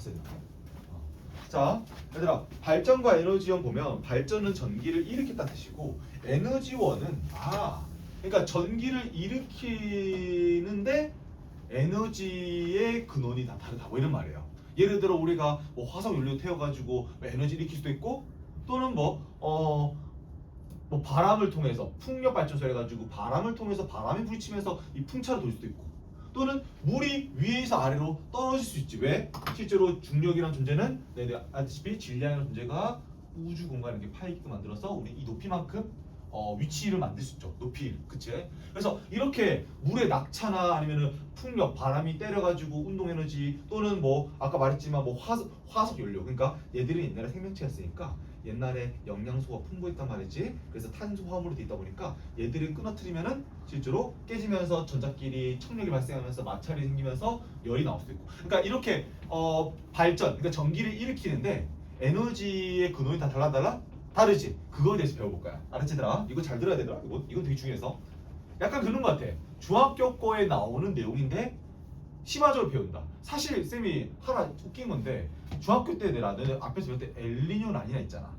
봤어야 된다. 자, 얘들아, 발전과 에너지원 보면 발전은 전기를 일으켰다는 뜻이고 에너지원은 그러니까 전기를 일으키는데 에너지의 근원이 다 다르다 뭐 이런 말이에요. 예를 들어 우리가 뭐 화석 연료 태워가지고 에너지 일으킬 수도 있고 또는 뭐 바람을 통해서 풍력 발전소 해가지고 바람을 통해서 바람이 부딪히면서 이 풍차로 돌 수도 있고 또는 물이 위에서 아래로 떨어질 수 있지. 왜? 실제로 중력이라는 존재는 내가 알다시피 질량이라는 존재가 우주 공간을 이렇게 파이게끔 만들어서 우리 이 높이만큼 위치를 만들 수 있죠. 높이, 그치? 그래서 이렇게 물의 낙차나 아니면은 풍력, 바람이 때려가지고 운동 에너지 또는 뭐 아까 말했지만 뭐 화석 연료, 그러니까 얘들은 옛날에 생명체였으니까 옛날에 영양소가 풍부했단 말이지. 그래서 탄소 화물이 돼 있다 보니까 얘들을 끊어뜨리면은 실제로 깨지면서 전자끼리 청력이 발생하면서 마찰이 생기면서 열이 나올 수도 있고. 그러니까 이렇게 발전, 그러니까 전기를 일으키는데 에너지의 근원이 다 다르지. 그거에 대해서 배워볼 거야. 알았지, 얘들아? 이거 잘 들어야 되더라. 이건 되게 중요해서. 약간 그런 것 같아. 중학교 거에 나오는 내용인데 심화적으로 배운다. 사실 쌤이 하나 웃긴 건데 중학교 때 내가 너네 앞에서 배울 때 엘니뇨 라니나 있잖아.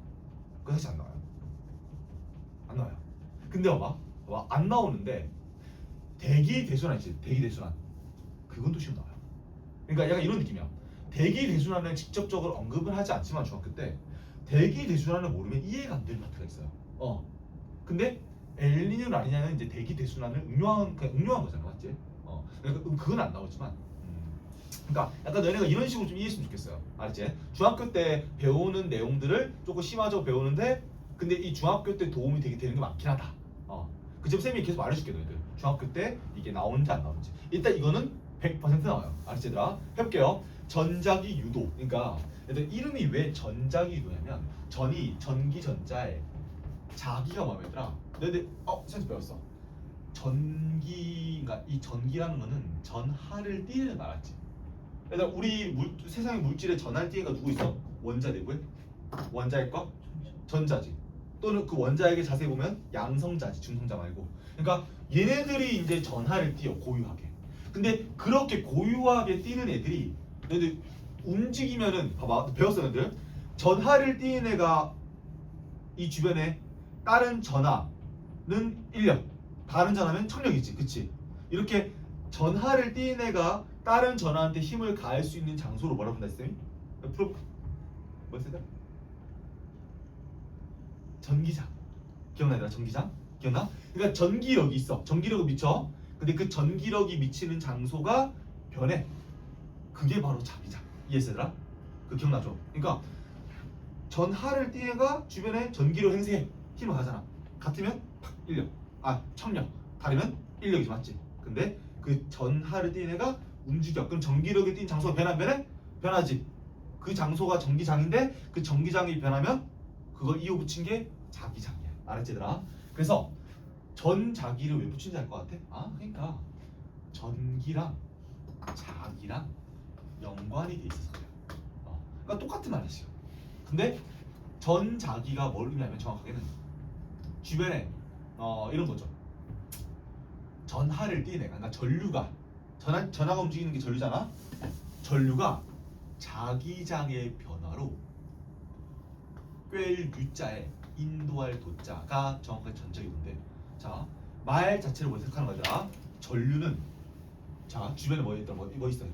그거 사실 안 나와요. 안 나와요. 근데 봐봐 안 나오는데 대기 대순환 있지. 대기 대순환. 그건 또 시험 나와요. 그러니까 약간 이런 느낌이야. 대기 대순환을 직접적으로 언급을 하지 않지만 중학교 때 대기 대순환을 모르면 이해가 안 되는 파트가 있어요. 근데 엘니뇨 라니냐는 이제 대기 대순환을 응용한 거잖아, 맞지? 그러니까 그건 안 나오지만. 그러니까 약간 너네가 이런 식으로 좀 이해했으면 좋겠어요. 알았지? 중학교 때 배우는 내용들을 조금 심화적으로 배우는데 근데 이 중학교 때 도움이 되게 되는 게 많긴 하다. 그 점 쌤이 계속 말해줄게 너희들. 중학교 때 이게 나오는지 안 나오는지. 일단 이거는 100% 나와요. 알았지 얘들아? 해볼게요. 전자기 유도. 그러니까 얘들 이름이 왜 전자기 유도냐면 전이 전기 전자에 자기가 뭐야 얘들아? 너희들 쌤 배웠어. 전기가 이 전기라는 거는 전하를 띠는 말 알았지? 얘들아 우리 세상의 물질에 전하를 띠는 거 누구 있어? 원자 내부에? 원자일 거? 전자지. 또는 그 원자에게 자세히 보면 양성자지, 중성자 말고. 그러니까 얘네들이 이제 전하를 띄어 고유하게. 근데 그렇게 고유하게 띄는 애들이 얘들 움직이면은 봐봐 배웠어 애들. 전하를 띄는 애가 이 주변에 다른 전하는 인력, 다른 전하면 청력이지, 그치? 이렇게 전하를 띄는 애가 다른 전하한테 힘을 가할 수 있는 장소로 뭐라 부른다 했어요? 프로 뭐였을까? 전기장. 기억나요? 전기장? 기억나? 그러니까 전기력이 있어. 전기력을 미쳐. 근데 그 전기력이 미치는 장소가 변해. 그게 바로 자기장. 이해했어 얘들아? 그 기억나죠? 그러니까 전하를 띠는 애가 주변에 전기력 행세해. 힘을 가잖아. 같으면 인력. 청력. 다르면 인력이지, 맞지? 근데 그 전하를 띠는 애가 움직여. 그럼 전기력이 띈 장소가 변해 안 변해? 변하지. 그 장소가 전기장인데 그 전기장이 변하면 그걸 이어 붙인 게 자기장이야. 알았지 얘들아? 그래서 전자기를 왜 붙인지 알 것 같아? 그러니까 전기랑 자기랑 연관이 돼 있어서 그래요. 그러니까 똑같은 말이지. 근데 전자기가 뭘 의미하면 정확하게는 주변에 이런 거죠. 전하를 띠는 애가, 그러니까 전류가 전하가 움직이는 게 전류잖아. 전류가 자기장의 변화로 꿰일 유자에 인도할 도자가 정확하게 전자기인데, 자, 말 자체를 뭐 해석하는 거더라? 전류는 자 주변에 뭐 있더라? 뭐 있어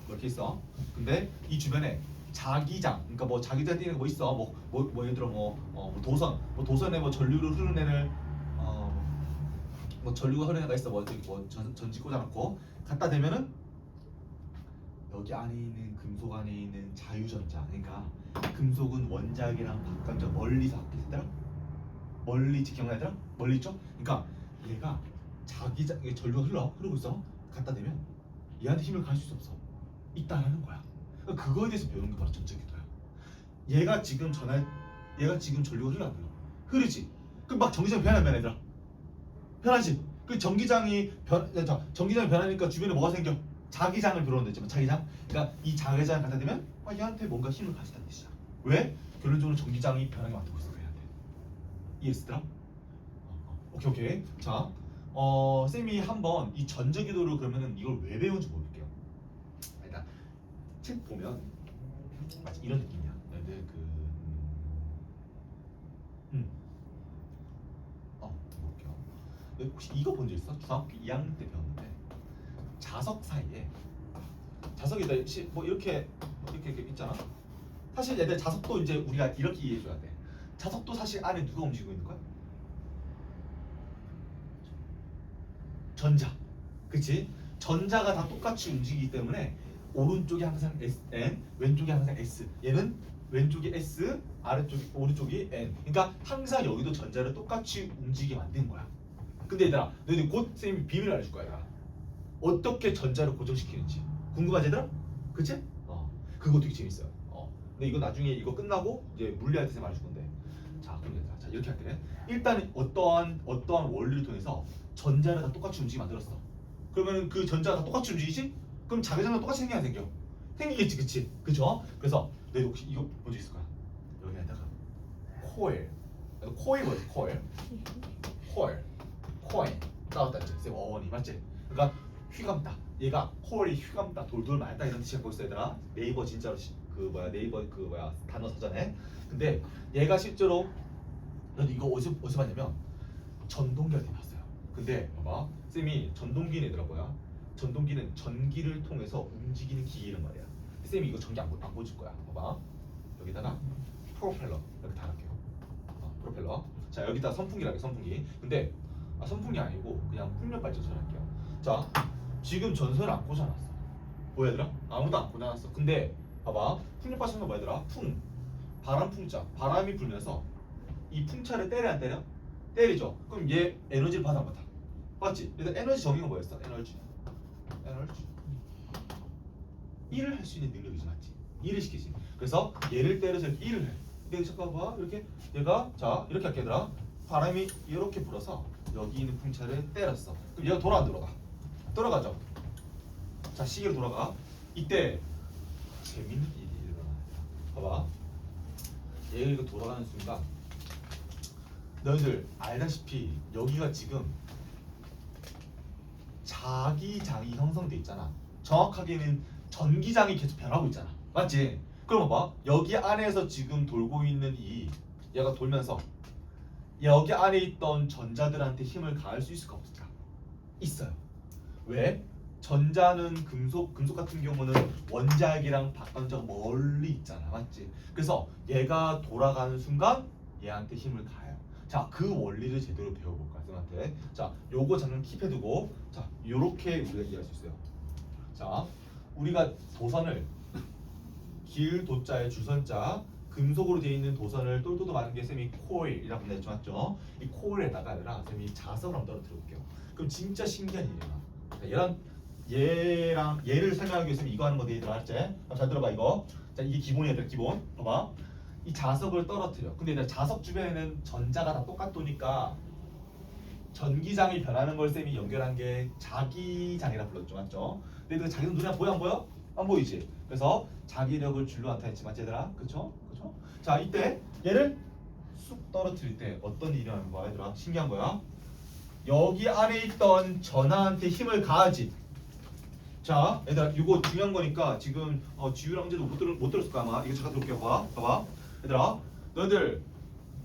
이렇게 있어. 근데 이 주변에 자기장, 그러니까 뭐 자기장 띄는 거 뭐 있어? 뭐 예를 들어 뭐 도선에 뭐 전류를 흐르는 애를 뭐 전류가 흐르는 애가 있어. 전지 꽂아놓고 갖다 대면은 여기 안에 있는 금속 안에 있는 자유전자, 그러니까 금속은 원자핵이랑 반감자 멀리서 합했더라. 멀리 기억나더라? 멀리 있죠? 그러니까 얘가 자기장, 이게 전류가 흐르고 있어. 갖다 대면 얘한테 힘을 가할 수 없어. 있다라는 거야. 그러니까 그거에 대해서 배우는 게 바로 전자기도야. 얘가 지금 전류가 흐르지. 그럼 막 전기장이 변하면 얘들아. 변하지. 그 전기장이 변하니까 주변에 뭐가 생겨? 자기장을 불어넣는다 했지만 자기장. 그러니까 이 자기장을 갖다 대면 얘한테 뭔가 힘을 가진다는 뜻이야. 왜? 결론적으로 전기장이 변하게 만들고 있어 얘한테. 이해했더라? 오케이. 자, 쌤이 한번 이 전자기도를 그러면은 이걸 왜 배우는지 모를게요. 일단 책 보면 마치 이런 느낌이야. 얘들 볼게요. 혹시 이거 본 적 있어? 중학교 2학년 때 배웠는데 자석 사이에 자석에다 뭐 이렇게 있잖아. 사실 얘들 자석도 이제 우리가 이렇게 이해해줘야 돼. 자석도 사실 안에 누가 움직이고 있는 거야? 전자. 그치? 전자가 다 똑같이 움직이기 때문에 오른쪽이 항상 N, 왼쪽이 항상 S. 얘는 왼쪽이 S, 오른쪽이 N. 그러니까 항상 여기도 전자를 똑같이 움직이게 만든 거야. 근데 얘들아, 너희들 곧 선생님이 비밀을 알려줄 거야. 얘들아. 어떻게 전자를 고정시키는지 궁금하지 얘들아? 그치? 그거 되게 재밌어요. 근데 이거 나중에 이거 끝나고 이제 물리할 때 말해줄 건데. 자, 그럼 얘들아, 자 이렇게 할게. 일단 어떠한 원리를 통해서 전자를 다 똑같이 움직이게 만들었어. 그러면 그 전자가 다 똑같이 움직이지? 그럼 자기장도 똑같이 생겨야 생겨. 생기겠지, 그치? 그죠? 그래서 너희 혹시 이거 본 적 있을 거야. 여기에다가 코일. 코일 뭐지? 코일. 따왔다 했지. 쌤 어원이 맞지? 그러니까 휘감다. 얘가 코일이 휘감다, 돌돌 말다 이런 뜻이 갖고 있어 얘들아. 네이버 진짜로 네이버 단어 사전에. 근데 얘가 실제로 너도 이거 어디서 봤냐면 전동기한테 봤어요. 근데 봐봐, 쌤이 전동기는 얘들아 뭐야? 전동기는 전기를 통해서 움직이는 기계란 말이야. 쌤이 이거 전기 안 보여줄 거야. 봐봐, 여기다가 프로펠러 이렇게 달을게요. 프로펠러. 자, 여기다 선풍기라 해. 선풍기. 근데 선풍기 아니고 그냥 풍력 발전소 할게요. 자, 지금 전선을 안 꽂아놨어. 뭐야 얘들아? 아무도 안 꽂아놨어. 근데 봐봐, 풍력 발전소가 뭐야 얘들아? 바람 풍자. 바람이 불면서 이 풍차를 때려 안 때려? 때리죠. 그럼 얘 에너지를 받아 안 받아? 맞지? 일단 에너지 정의가 뭐였어? 에너지. 일을 할 수 있는 능력이지, 맞지? 일을 시키지. 그래서 얘를 때려서 이렇게 일을 해. 근데 잠깐 봐, 이렇게 얘가 자 이렇게 할게 얘들아. 바람이 이렇게 불어서 여기 있는 풍차를 때렸어. 그럼 얘가 돌아 안 돌아가? 돌아가죠. 자, 시계로 돌아가. 이때 재밌는 일이 일어나. 봐봐, 얘가 이거 돌아가는 순간 너희들 알다시피 여기가 지금 자기장이 형성돼 있잖아. 정확하게는 전기장이 계속 변하고 있잖아. 맞지? 그럼 봐봐, 여기 안에서 지금 돌고 있는 얘가 돌면서 여기 안에 있던 전자들한테 힘을 가할 수 있을까 없을까? 있어요. 왜? 전자는 금속 같은 경우는 원자핵이랑 박관자가 멀리 있잖아. 맞지? 그래서 얘가 돌아가는 순간 얘한테 힘을 가요. 자, 그 원리를 제대로 배워볼까 쌤한테. 자, 요거 잠깐 킵해두고, 자, 요렇게 우리가 이해할 수 있어요. 자, 우리가 도선을 길 도자에 주선자 금속으로 되어 있는 도선을 똘똘도 가는 게 쌤이 코일이라고 했죠, 맞죠? 이 코일에다가 쌤이 자석을 한번 떨어뜨려 볼게요. 그럼 진짜 신기한 일이야. 얘를 설명하기 위해서 이거 하는 거 얘들아, 알았지? 잘 들어봐 이거. 자, 이게 기본이야, 얘들아, 기본. 봐봐. 이 자석을 떨어뜨려. 근데 얘들아, 자석 주변에는 전자가 다 똑같으니까 전기장이 변하는 걸 쌤이 연결한 게 자기장이라 불렀죠, 맞죠? 근데 그 자기장 눈에 보여 안 보여? 안 보이지? 그래서 자기력을 줄로 나타냈지, 맞지 얘들아? 그쵸? 자, 이때 얘를 쑥 떨어뜨릴 때 어떤 일이 일어나는 거야 얘들아? 신기한 거야. 여기 안에 있던 전하한테 힘을 가하지. 자, 얘들아, 이거 중요한 거니까 지금 지우랑 형제도 못 들었을 거야 아마. 이거 잠깐 들어볼게요. 봐봐. 얘들아, 너희들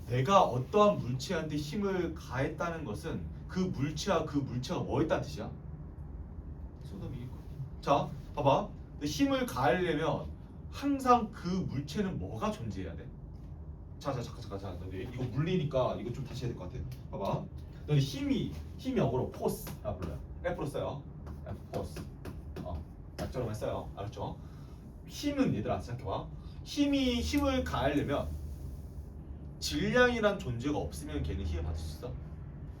내가 어떠한 물체한테 힘을 가했다는 것은 그 물체가 뭐 했다는 뜻이야? 자, 봐봐. 힘을 가하려면 항상 그 물체는 뭐가 존재해야 돼? 잠깐. 너희 이거 물리니까 이거 좀 다시 해야 될 것 같아. 봐봐. 너희 힘이 영어로 포스라 불러요. F로 써요. 포스. 약자로만 써요. 알았죠? 힘은 얘들아 생각해봐. 힘을 가하려면 질량이란 존재가 없으면 걔는 힘을 받을 수 있어?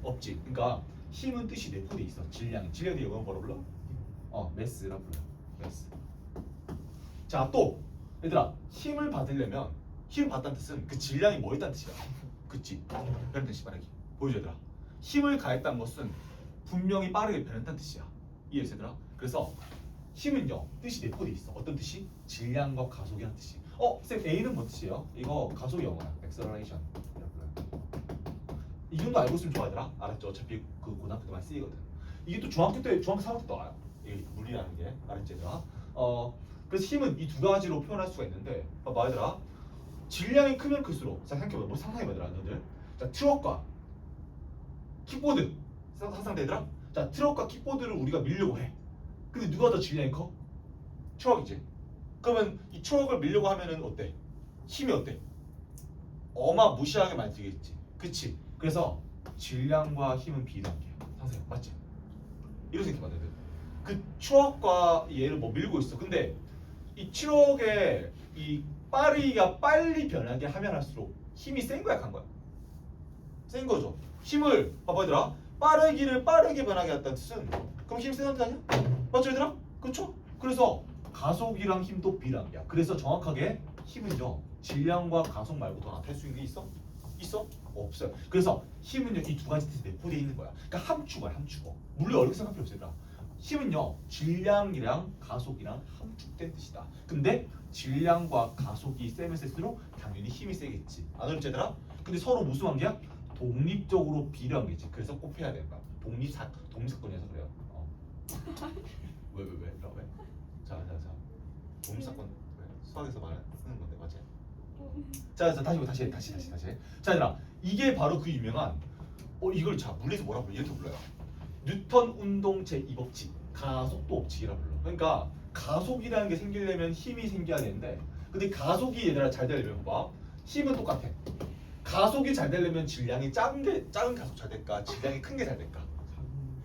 없지. 그러니까 힘은 뜻이 내포돼 있어. 질량이 영어로 뭐라 불러? 매스라 불러. 매스. 자, 또 얘들아, 힘을 받으려면 힘을 받다는 뜻은 그 질량이 뭐 있다는 뜻이야. 그치? 그런 뜻이 말하기. 보여줘 얘들아. 힘을 가했다는 것은 분명히 빠르게 변했다는 뜻이야. 이해했어 얘들아? 그래서 힘은요, 뜻이 내포돼 있어. 어떤 뜻이? 질량과 가속이라는 뜻이. 쌤, A는 뭐 뜻이에요? 이거 가속이 영어야. acceleration. 이 정도 알고 있으면 좋아 얘들아. 알았죠? 어차피 그 고등학교 때 많이 쓰이거든. 이게 또 중학교 3학기 때 나와요. 이 물리라는 게. 알았지 얘들아? 그래서 힘은 이 두 가지로 표현할 수가 있는데 봐봐 얘들아. 질량이 크면 클수록 자 생각해봐. 뭐 상상해봐 얘들아 너희들. 자 트럭과 킥보드 상상되더라? 자 트럭과 킥보드를 우리가 밀려고 해. 근데 누가 더 질량이 커? 트럭이지. 그러면 이 트럭을 밀려고 하면은 어때? 힘이 어때? 어마무시하게 많이 들겠지. 그치? 그래서 질량과 힘은 비례한게 상상해 맞지? 이렇게 생각해봐 너희들. 그 트럭과 얘를 뭐 밀고 있어. 근데 이 트럭의 이 빠르기가 빨리 변하게 하면 할수록 힘이 센 거야 간 거야? 센 거죠. 힘을 봐봐 얘들아. 빠르기를 빠르게 변하게 했다는 뜻은 그럼 힘이 세다는 뜻 아니야? 맞죠 얘들아? 그렇죠? 그래서 가속이랑 힘도 비례합니다. 그래서 정확하게 힘은요 질량과 가속 말고 더 나타낼 수 있는 게 있어? 있어? 없어요. 그래서 힘은요 이 두 가지 뜻이 내포되어 있는 거야. 그러니까 함축어야 함축어. 물론 어렵게 생각할 필요 없어요 얘들아. 힘은요 질량이랑 가속이랑 함축된 뜻이다. 근데 질량과 가속이 세면 셀수록 당연히 힘이 세겠지. 안 어렵지 얘들아? 근데 서로 무슨 관계야? 독립적으로 비례한 게지. 그래서 꼭 해야 된다. 독립사건이어서 그래요. 왜? 자. 독립사건 왜? 수학에서 말 쓰는 건데 맞지? 자 다시. 자 얘들아 이게 바로 그 유명한 이걸 자 물리에서 뭐라 불러? 이렇게 불러요. 뉴턴 운동 제2법칙 가속도 법칙이라 불러. 그러니까 가속이라는 게 생기려면 힘이 생겨야 되는데 근데 가속이 얘들아 잘 되려면 봐 힘은 똑같아. 가속이 잘 되려면 질량이 작은 가속 잘 될까? 질량이 큰 게 잘 될까?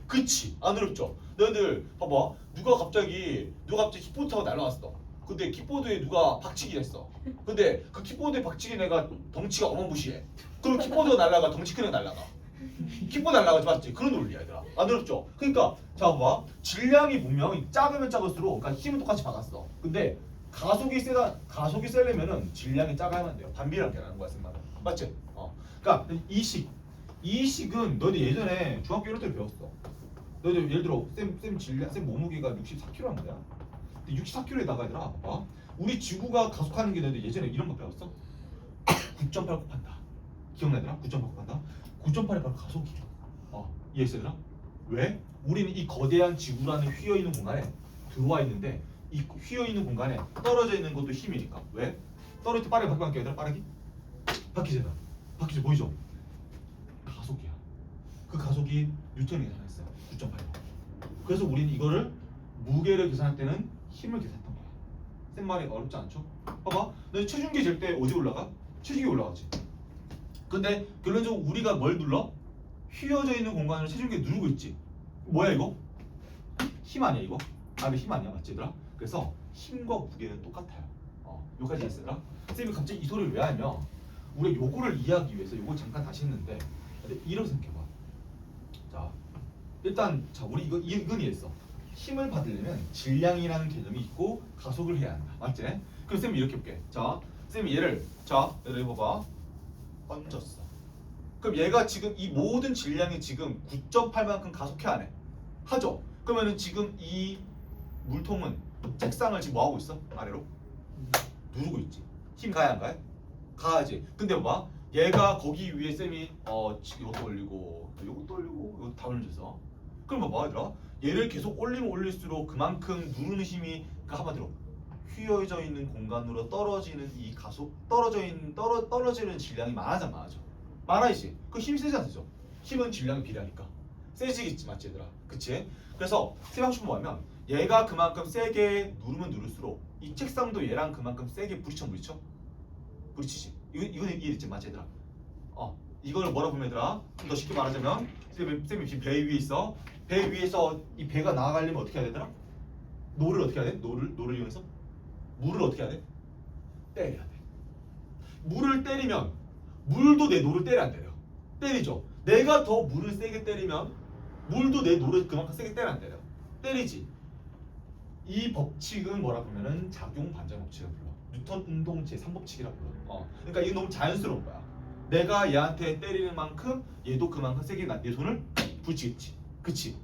그치 안 어렵죠? 너희들 봐봐 누가 갑자기 킥보드 타고 날아왔어. 근데 킥보드에 누가 박치기 했어. 근데 그 킥보드에 박치기 애가 덩치가 어마무시해. 그럼 킥보드가 날아가 덩치 큰 애가 날아가. 킥보드 날아가지 맞지? 그런 논리야 얘들아. 안 어렵죠? 그러니까 자 봐봐 질량이 분명히 작으면 작을수록 그러니까 힘은 똑같이 박았어. 근데 가속이 세려면은 질량이 작아야만 안 돼요. 반비례한 게라는 거야 쓴 말은. 맞지? 그러니까 이식은 너희들 예전에 중학교 이럴 때 배웠어. 너희들 예를 들어 쌤 몸무게가 64kg란 말이야. 근데 64kg에다가 얘들아 봐봐 우리 지구가 가속하는 게 너희들 예전에 이런 거 배웠어? 9.8 곱한다. 기억나더라? 9.8 곱한다. 9.8이 바로 가속이야. 이해했어 얘들아? 왜? 우리는 이 거대한 지구라는 휘어있는 공간에 들어와 있는데 이 휘어있는 공간에 떨어져 있는 것도 힘이니까. 왜? 떨어질 때 빠르게 바뀌게 얘들아 빠르게? 바뀌잖아. 바뀌죠 보이죠? 가속이야. 그 가속이 뉴턴이 계산했어요. 9.8. 그래서 우리는 이거를 무게를 계산할 때는 힘을 계산했던 거야. 쌤 말이 어렵지 않죠? 봐봐. 너 체중계 잴 때 어디 올라가? 체중이 올라가지. 근데 결론적으로 우리가 뭘 눌러? 휘어져 있는 공간을 체중계 누르고 있지. 뭐야 이거? 힘 아니야 이거? 근데 힘 아니야 맞지 얘들아? 그래서 힘과 무게는 똑같아요. 여기까지 했어요. 쌤이 갑자기 이 소리를 왜 하냐면 우리가 요거를 이해하기 위해서 요거 잠깐 다시 했는데 이렇게 생각해봐. 자 일단 자 우리 이건 이해했어. 힘을 받으려면 질량이라는 개념이 있고 가속을 해야 한다. 맞지? 그럼 쌤이 이렇게 볼게. 자 쌤이 얘를 봐봐 얹었어. 그럼 얘가 지금 이 모든 질량이 지금 9.8만큼 가속해 안 해? 하죠? 그러면은 지금 이 물통은 책상을 지금 뭐 하고 있어? 아래로? 누르고 있지. 힘 가야 안 가야? 가야지. 근데 봐봐. 얘가 거기 위에 쌤이 이것도 올리고 이것도 올리고 이것도 다 올려줘서 그럼 봐봐 얘들아. 얘를 계속 올리면 올릴수록 그만큼 누르는 힘이 그러니까 한마디로 휘어져 있는 공간으로 떨어지는 이 가속 떨어지는 질량이 많아져. 많아지지. 그 힘이 세지 않죠? 힘은 질량이 비례하니까 세지겠지 맞지 얘들아? 그치? 그래서 쌤 하고 싶은 거 뭐냐면 얘가 그만큼 세게 누르면 누를수록 이 책상도 얘랑 그만큼 세게 부딪히지. 이건 이해됐지 맞지 얘들아? 이걸 뭐라 보면 얘들아? 좀 더 쉽게 말하자면 쌤이 지금 배 위에 있어. 배 위에서 이 배가 나아가려면 어떻게 해야 되더라? 노를 어떻게 해야 돼? 노를 이용해서 물을 어떻게 해야 돼? 때려야 돼. 물을 때리면 물도 내 노를 때려 안 때려? 때리죠. 내가 더 물을 세게 때리면 물도 내 노를 그만큼 세게 때려 안 때려? 때리지. 이 법칙은 뭐라 보면은 작용 반전 법칙이라고 불러. 뉴턴 운동 제3법칙이라고 불러. 그러니까 이건 너무 자연스러운 거야. 내가 얘한테 때리는 만큼 얘도 그만큼 세게 내 손을 부딪히겠지. 그치?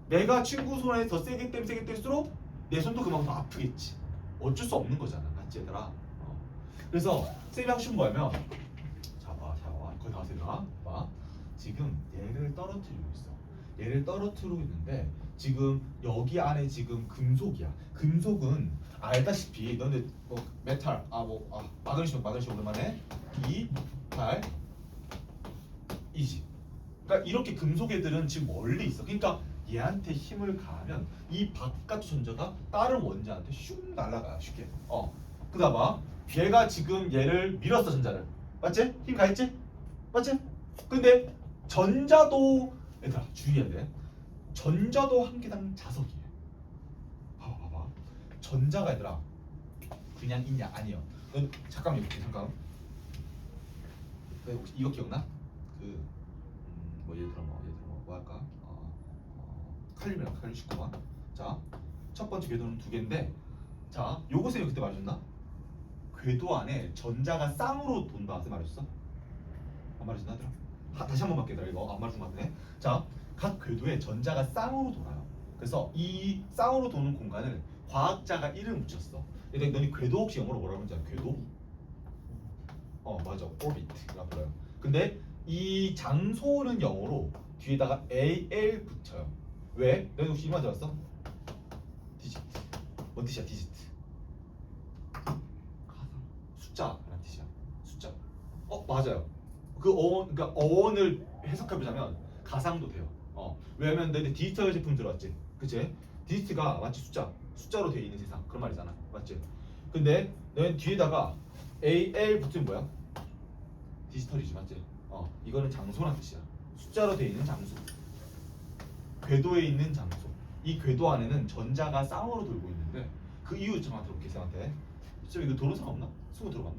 내가 친구 손에 더 세게 때릴수록 내 손도 그만큼 더 아프겠지. 어쩔 수 없는 거잖아. 맞지 얘들아? 그래서 쌤이 하고 싶은 거냐면 자 봐. 거기 다 왔으니까 봐. 지금 얘를 떨어뜨리고 있어. 얘를 떨어뜨리고 있는데 지금 여기 안에 지금 금속이야. 금속은 알다시피 너네 뭐 메탈 마그네슘 오랜만에 2, 8, 이지. 그러니까 이렇게 금속 애들은 지금 멀리 있어. 그러니까 얘한테 힘을 가하면 이 바깥 전자가 다른 원자한테 슝 날아가 쉽게. 그다음 봐. 얘가 지금 얘를 밀었어 전자를. 맞지? 힘 가했지? 맞지? 근데 전자도 얘들아 주의해야 돼. 전자도 한 개당 자석이에요. 봐봐. 전자가 얘들아 그냥 있냐? 아니요. 넌 잠깐만 이렇게 잠깐. 너 혹시 이거 기억나? 뭐 예를 들어 뭐 할까? 칼륨이랑 칼륨 19번. 자, 첫 번째 궤도는 두 개인데, 자, 요거 쌤이 그때 말해줬나? 궤도 안에 전자가 쌍으로 돈다. 쌤 말해줬어? 안 말해줬나? 얘들아? 다시 한 번만 얘들아 이거 안 말해준 것 같네. 자, 각 궤도에 전자가 쌍으로 돌아요. 그래서 이 쌍으로 도는 공간을 과학자가 이름을 붙였어. 얘들 너네 궤도 혹시 영어로 뭐라고 하는지 알아? 궤도? 맞아. orbit가 불러요. 근데 이 장소는 영어로 뒤에다가 AL 붙여요. 왜? 너희 혹시 이만 들었어? 디지트. 뭔 뜻이야 디지트? 숫자라는 뜻이야. 숫자. 맞아요. 그러니까 어원을 해석해보자면 가상도 돼요. 왜냐면 너네 디지털 제품 들어왔지, 그치? 디지트가 마치 숫자로 되어 있는 세상 그런 말이잖아, 맞지? 근데 너네 뒤에다가 AL 붙으면 뭐야? 디지털이지, 맞지? 이거는 장소란 뜻이야. 숫자로 되어 있는 장소. 궤도에 있는 장소. 이 궤도 안에는 전자가 쌍으로 돌고 있는데 그 이유 잠깐 들어볼게 쌤한테. 쌤 이거 도로상 없나? 수고 들어봤나?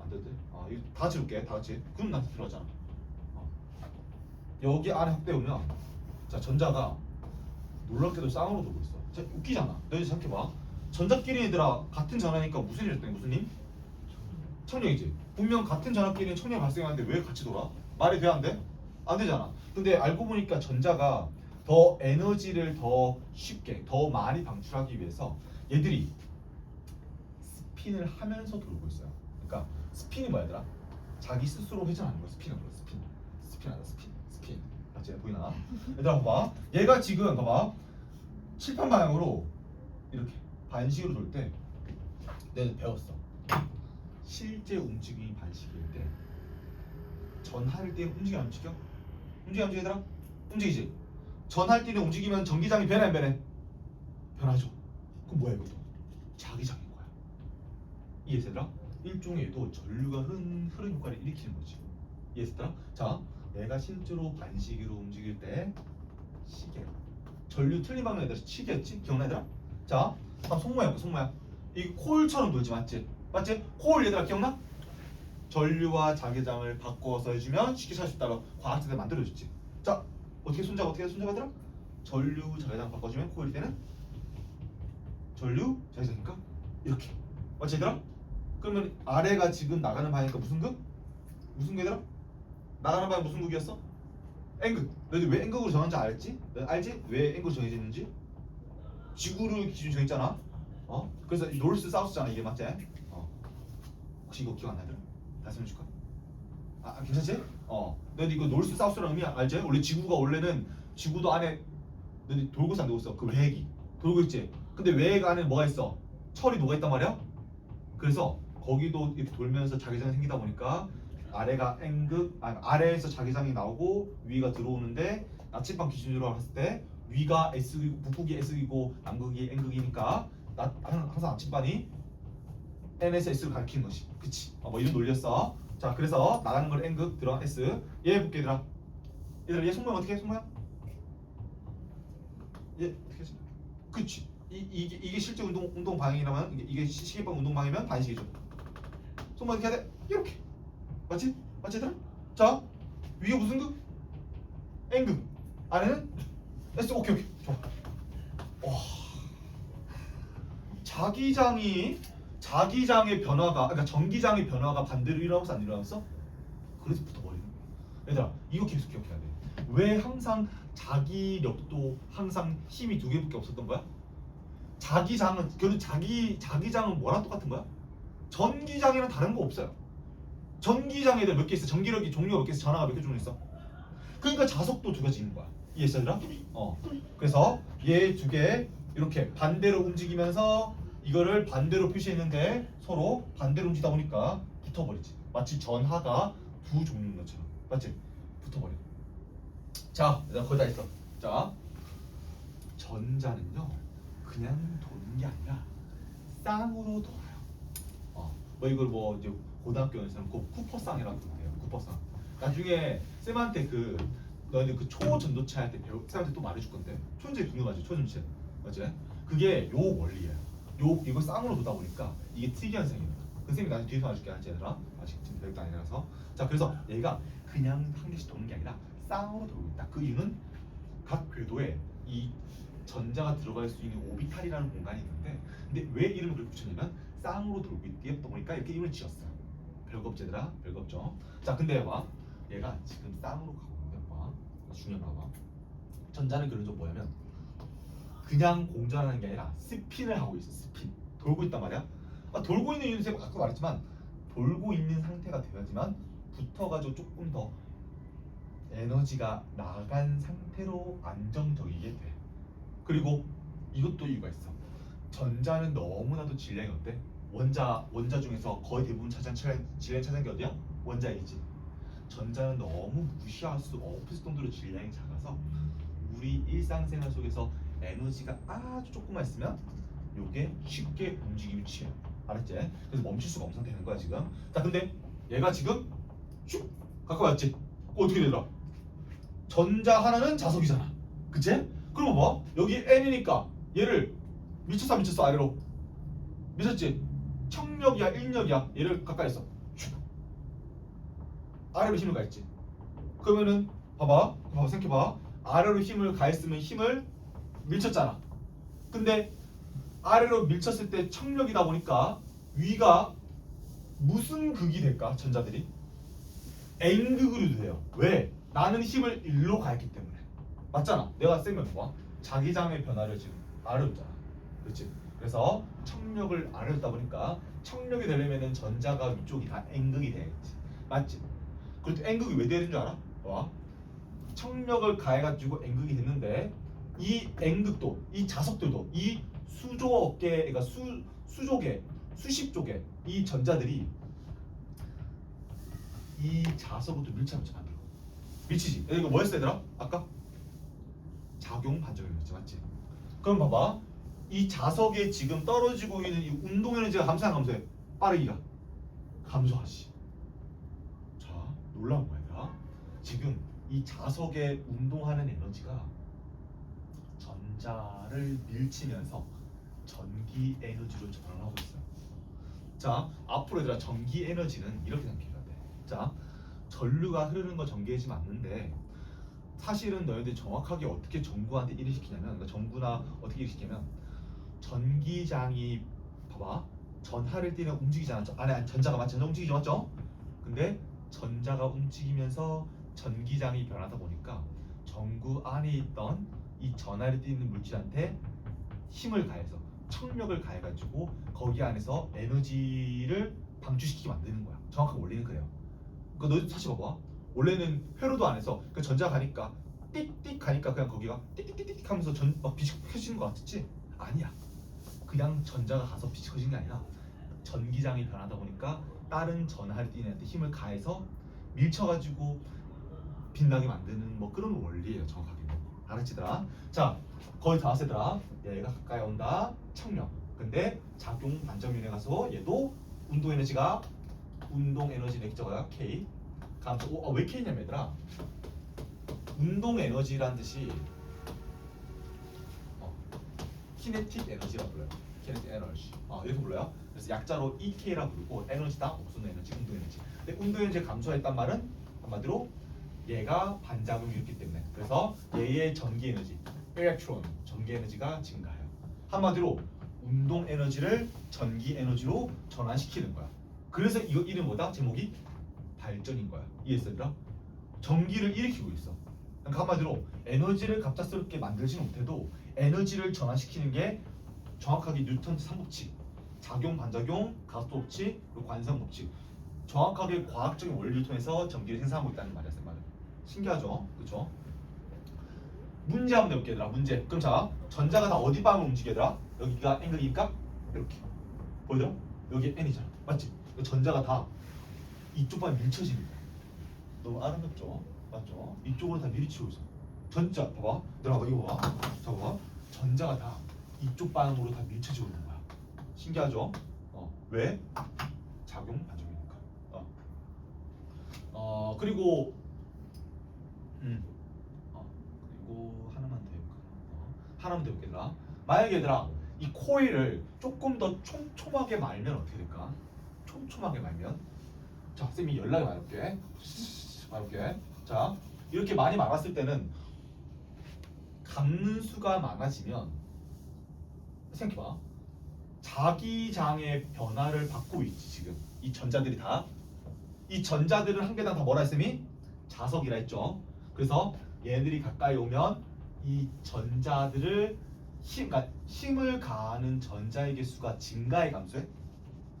안 되는데? 이거 다 같이 볼게. 다 같이. 그럼 나한테 들어가잖아. 여기 안에 확대 보면 자 전자가 놀랍게도 쌍으로 돌고 있어. 자, 웃기잖아. 너희 생각해봐. 전자끼리 얘들아 같은 전하니까 무슨 일이 됐더니 무슨 일? 청력이지. 분명 같은 전압끼리는 청력이 발생하는데 왜 같이 돌아? 말이 돼 안 돼? 안 되잖아. 근데 알고 보니까 전자가 더 에너지를 더 쉽게 더 많이 방출하기 위해서 얘들이 스핀을 하면서 돌고 있어요. 그러니까 스핀이 뭐야 얘들아? 자기 스스로 회전하는 거야. 스핀은 뭐야? 스핀하다 스핀 맞지? 보이나? 얘들아 봐봐. 얘가 지금 봐봐 칠판 방향으로 이렇게 반식으로 돌 때 내가 배웠어. 실제 움직임이 반식일 때 전할 때 움직여 안 움직여? 움직여 안 움직여 얘들아? 움직이지? 전할 때는 움직이면 전기장이 변해 안 변해? 변하죠. 그럼 뭐야 이것도? 자기장인 거야. 이해했어 얘들아? 일종의 얘도 전류가 흐르는 효과를 일으키는 거지. 이해했어 얘들아? 자, 내가 실제로 반식으로 움직일 때 시계 전류 틀린 방향 얘들아 시계였지? 기억나 얘들아? 자, 한번 손모양 손모양 이 콜처럼 돌지 맞지? 맞지? 콜 얘들아 기억나? 전류와 자기장을 바꿔서 해주면 쉽게 살 수 있다고 과학자들 만들어줬지. 자, 어떻게 손자가 얘들아? 전류 자기장 바꿔주면 코일 때는 전류 자기장이니까 이렇게 맞지 얘들아? 그러면 아래가 지금 나가는 방향이니까 무슨 극? 무슨 극 얘들아? 나가는 방향 무슨 극이었어? N극. 너희들 왜 N극으로 정한지 알지? 너 알지? 왜 N극으로 정해졌는지? 지구를 기준 정했잖아. 그래서 노스 사우스잖아 이게 맞지? 혹시 이거 기억 안 나더라? 다시 한번 줄까? 괜찮지? 너희 이거 노스 사우스라는 의미 알지? 원래 지구가 원래는 지구도 안에 너희 돌고 있어 안 돌고 있어? 그 외핵이 돌고 있지? 근데 외핵 안에 뭐가 있어? 철이 녹아 있단 말이야? 그래서 거기도 이렇게 돌면서 자기장이 생기다 보니까 아래가 N극, 아래에서 자기장이 나오고 위가 들어오는데 나침반 기준으로 봤을 때 위가 S이고 북극이 S이고 남극이 N극이니까 항상 나침반이 N에서 S를 가리키는 것이 그치? 뭐 이런 논리였어. 자 그래서 나가는 걸 N극 들어 S 얘 해볼게 얘들아. 얘 손모양 어떻게 해? 손모양? 얘 어떻게 하지? 그치? 이게 실제 운동 방향이라면 이게 시계방 운동 방향이면 반식이죠. 손모양 어떻게 해야 돼? 이렇게 맞지? 맞지 얘들아? 자 위가 무슨 극? N극 안에는 S. 오케이 좋아. 와 자기장의 변화가 그러니까 전기장의 변화가 반대로 일어나서 안 일어났어? 그래서 붙어버리는 거야. 얘들아 이거 계속 기억해야 돼. 왜 항상 자기력도 항상 힘이 두 개밖에 없었던 거야? 자기장은 자기장은 뭐랑 똑같은 거야? 전기장이랑 다른 거 없어요. 전기장에 몇 개 있어? 전기력이 종류가 몇 개 있어? 전하가 몇 개 종류 있어? 그러니까 자석도 두 가지 있는 거야. 이해했어 얘들아? 그래서 얘 두 개 이렇게 반대로 움직이면서 이거를 반대로 표시했는데 서로 반대로 움직이다 보니까 붙어버리지. 마치 전하가 두 종류인 것처럼. 맞지? 붙어버려. 자, 일단 거의 다 했어. 자, 전자는요 그냥 도는 게 아니라 쌍으로 돌아요. 뭐 이걸 뭐 이제 고등학교에서는 쿠퍼쌍이라고 부르대요. 쿠퍼쌍. 나중에 쌤한테 너희들 초전도체 할 때 쌤한테 또 말해줄 건데 초전도체 궁금하지? 초전도체 맞지? 그게 요 원리예요. 이거 쌍으로 도다 보니까 이게 특이한 현상입니다. 그 쌤이 나중에 뒤에서 말해줄게 알지 얘들아? 아직 지금 별도 아니라서. 자, 그래서 얘가 그냥 한 개씩 도는 게 아니라 쌍으로 돌고 있다. 그 이유는 각 궤도에 이 전자가 들어갈 수 있는 오비탈이라는 공간이 있는데, 근데 왜 이름을 그렇게 붙였냐면 쌍으로 돌고 있다 보니까 이렇게 이름을 지었어요. 별거 없지 얘들아? 별거 없죠. 자, 근데 봐, 얘가 지금 쌍으로 가고 있는데 봐, 중요한 거 봐. 전자는 그런 뭐냐면 그냥 공전하는 게 아니라 스핀을 하고 있어. 스핀 돌고 있단 말이야. 돌고 있는 이유는 제가 아까 말했지만 돌고 있는 상태가 돼야지만 붙어가지고 조금 더 에너지가 나간 상태로 안정적이게 돼. 그리고 이것도 이유가 있어. 전자는 너무나도 질량이 어때? 원자 중에서 거의 대부분 질량이 차지하는 게 어디야? 원자이지. 전자는 너무 무시할 수 없을 정도로 질량이 작아서 우리 일상생활 속에서 에너지가 아주 조금만 있으면 요게 쉽게 움직임이 취해요. 알았지? 그래서 멈출 수가 없는 상태가 된 거야 지금. 자, 근데 얘가 지금 슉 가까이 왔지? 어떻게 되더라? 전자 하나는 자석이잖아. 그치? 그럼 봐. 여기 N이니까 얘를 미쳤어 아래로 미쳤지? 청력이야 인력이야. 얘를 가까이 했어. 슉. 아래로 힘을 가했지. 그러면은 봐봐 생각해봐. 아래로 힘을 가했으면 힘을 밀쳤잖아. 근데 아래로 밀쳤을 때 청력이다 보니까 위가 무슨 극이 될까? 전자들이 N극으로 돼요. 왜? 나는 힘을 일로 가했기 때문에. 맞잖아. 내가 쓰면 뭐 자기장의 변화를 지금 아래로 줬잖아. 그렇지? 그래서 청력을 아래로 줬다 보니까 청력이 되려면은 전자가 위쪽이 다 N극이 돼야겠지. 맞지? 그리고 N극이 왜 되는 줄 알아? 와, 청력을 가해가지고 N극이 됐는데 이 N극도 이 자석들도 이 수조계 그러니까 수조계 수십조계 이 전자들이 이 자석부터 밀착을 만들어. 밀치지. 이거 뭐였어 얘들아? 아까 작용 반작용이었지. 맞지? 그럼 봐봐. 이 자석에 지금 떨어지고 있는 이 운동 에너지가 감소해 안 감소해? 빠르기가 감소하지. 자, 놀라운 거야 얘들아. 지금 이 자석에 운동하는 에너지가 전자를 밀치면서 전기 에너지로 전환하고 있어요. 자, 앞으로 얘들아 전기 에너지는 이렇게 생각해야 돼. 자, 전류가 흐르는 거 전기 에너지 맞는데 사실은 너희들 정확하게 어떻게 전구한테 일을 시키냐면, 그러니까 전구나 어떻게 일을 시키냐면 전기장이 봐봐 전하를 띠는 움직이잖아. 안에 전자가 맞죠? 전자 움직이죠, 맞죠? 근데 전자가 움직이면서 전기장이 변하다 보니까 전구 안에 있던 이 전하를 띠는 물질한테 힘을 가해서 청력을 가해가지고 거기 안에서 에너지를 방출시키게 만드는 거야. 정확한 원리는 그래요. 그러니까 너 사실 봐봐. 원래는 회로도 안에서 그 전자가 가니까 띡띡 가니까 그냥 거기가 띡띡띡띡 하면서 막 빛이 켜지는 거 같았지? 아니야. 그냥 전자가 가서 빛이 켜지는 게 아니라 전기장이 변하다 보니까 다른 전하를 띠는 애한테 힘을 가해서 밀쳐가지고 빛나게 만드는 뭐 그런 원리예요. 정확하게. 알았지들아? 자, 거의 다 왔으더라. 얘가 가까이 온다. 청력. 근데 작용 반작용에 가서 얘도 운동 에너지가 운동 에너지 넥저가 K 감소. 왜 K냐면 얘들아, 운동 에너지란 뜻이 키네틱 에너지라고 불러요. 키네틱 에너지. 이렇게 불러요. 그래서 약자로 EK라고 부르고 에너지다 없는 에너지, 운동 에너지. 근데 운동 에너지가 감소했단 말은 한마디로 얘가 반작용이 있기 때문에. 그래서 얘의 전기 에너지, 일렉트론, 전기 에너지가 증가해요. 한마디로 운동 에너지를 전기 에너지로 전환시키는 거야. 그래서 이거 이름 뭐다? 제목이 발전인 거야. 이해했어, 얘들아? 전기를 일으키고 있어. 그러니까 한마디로 에너지를 갑작스럽게 만들지는 못해도 에너지를 전환시키는 게 정확하게 뉴턴 3법칙, 작용, 반작용, 가속도 법칙, 그리고 관성 법칙, 정확하게 과학적인 원리를 통해서 전기를 생산하고 있다는 말이야. 말은 신기하죠, 그렇죠? 문제 한번 내볼게 얘들아. 문제. 그럼 자, 전자가 다 어디 방향으로 움직여 얘들아? 여기가 N극이니까 이렇게 보이더라? 여기 n이잖아, 맞지? 전자가 다 이쪽 방에 밀쳐지는 거야. 너무 아름답죠? 맞죠? 이쪽으로 다 밀치고 있어. 전자 봐봐, 들어봐, 이거 봐. 자 봐봐, 전자가 다 이쪽 방향으로 다 밀쳐지고 있는 거야. 신기하죠? 왜? 작용 반작용이니까. 그리고 그리고 하나만 더 해볼까? 하나만 더 해볼게. 만약에 얘들아 이 코일을 조금 더 촘촘하게 말면 어떻게 될까? 촘촘하게 말면, 자 쌤이 연락이 말할게. 자 이렇게 많이 말았을 때는 감는 수가 많아지면 생각해봐. 자기장의 변화를 받고 있지. 지금 이 전자들이 다, 이 전자들을 한 개당 다 뭐라 했음이? 자석이라 했죠. 그래서 얘네들이 가까이 오면 이 전자들을 그러니까 힘을 가하는 전자의 개수가 증가해 감소해?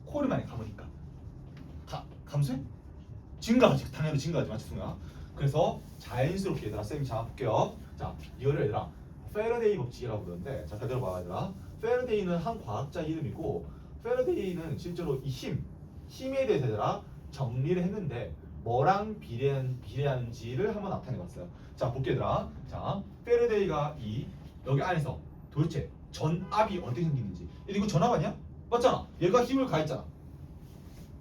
코를 많이 감으니까 감소해? 증가하지. 당연히 증가하지, 맞지 승우야? 그래서 자연스럽게 얘들아 쌤이 잡아볼게요. 자 이거를 얘들아 페러데이 법칙이라고 부르는데, 자 잘 들어봐 얘들아. 페러데이는 한 과학자 이름이고, 페러데이는 실제로 이 힘에 대해서 얘들아 정리를 했는데 뭐랑 비례하는지를 한번 나타내봤어요. 자 볼게 얘들아. 자 페러데이가 이 여기 안에서 도대체 전압이 어떻게 생기는지. 이거 전압 아니야? 맞잖아. 얘가 힘을 가했잖아.